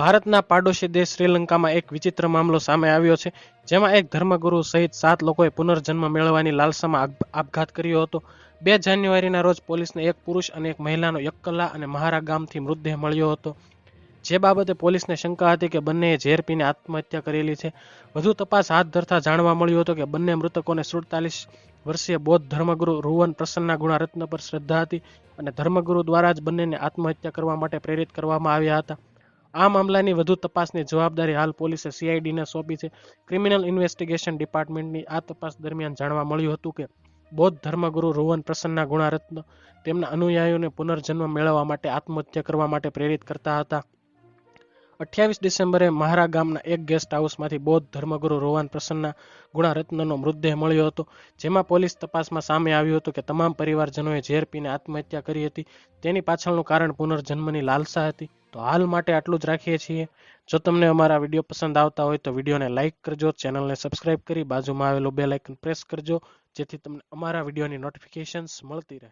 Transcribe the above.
ભારતના પાડોશી દેશ શ્રીલંકામાં એક વિચિત્ર મામલો સામે આવ્યો છે, જેમાં એક ધર્મગુરુ સહિત 7 લોકોએ પુનર્જન્મ મેળવવાની લાલસામાં આપઘાત કર્યો હતો. 2 જાન્યુઆરીના રોજ પોલીસને એક પુરુષ અને એક મહિલાનો યક્કલા અને મહારા ગામથી મૃતદેહ મળ્યો હતો, જે બાબતે પોલીસને શંકા હતી કે બંનેએ ઝેર પીને આત્મહત્યા કરેલી છે. વધુ તપાસ હાથ ધરતા જાણવા મળ્યું હતું કે બંને મૃતકોને 47 વર્ષીય બૌદ્ધ ધર્મગુરુ રુવન પ્રસન્ના ગુણારત્ન પર શ્રદ્ધા હતી અને ધર્મગુરુ દ્વારા જ બંનેને આત્મહત્યા કરવા માટે પ્રેરિત કરવામાં આવ્યા હતા. આ મામલાની વધુ તપાસની જવાબદારી હાલ પોલીસે CIDને સોંપી છે. ક્રિમિનલ ઇન્વેસ્ટિગેશન ડિપાર્ટમેન્ટની આ તપાસ દરમિયાન જાણવા મળ્યું હતું કે બૌદ્ધ ધર્મગુરુ રુવન પ્રસન્ના ગુણારત્ન તેમના અનુયાયીઓને પુનર્જન્મ મેળવવા માટે આત્મહત્યા કરવા માટે પ્રેરિત કરતા હતા. 28 ડિસેમ્બરે મહારા ગામના એક ગેસ્ટ હાઉસમાંથી બૌદ્ધ ધર્મગુરુ રોવાન પ્રસન્ના ગુણારત્નનો મૃતદેહ મળ્યો હતો, જેમાં પોલીસ તપાસમાં સામે આવ્યું હતું કે તમામ પરિવારજનોએ ઝેર પીને આત્મહત્યા કરી હતી. તેની પાછળનું કારણ પુનર્જન્મની લાલસા હતી. તો હાલ માટે આટલું જ રાખીએ છીએ. જો તમને અમારા વિડીયો પસંદ આવતા હોય તો વિડીયોને લાઇક કરજો, ચેનલને સબસ્ક્રાઇબ કરી બાજુમાં આવેલું બેલ આઇકન પ્રેસ કરજો, જેથી તમને અમારા વિડીયોની નોટિફિકેશન્સ મળતી રહે.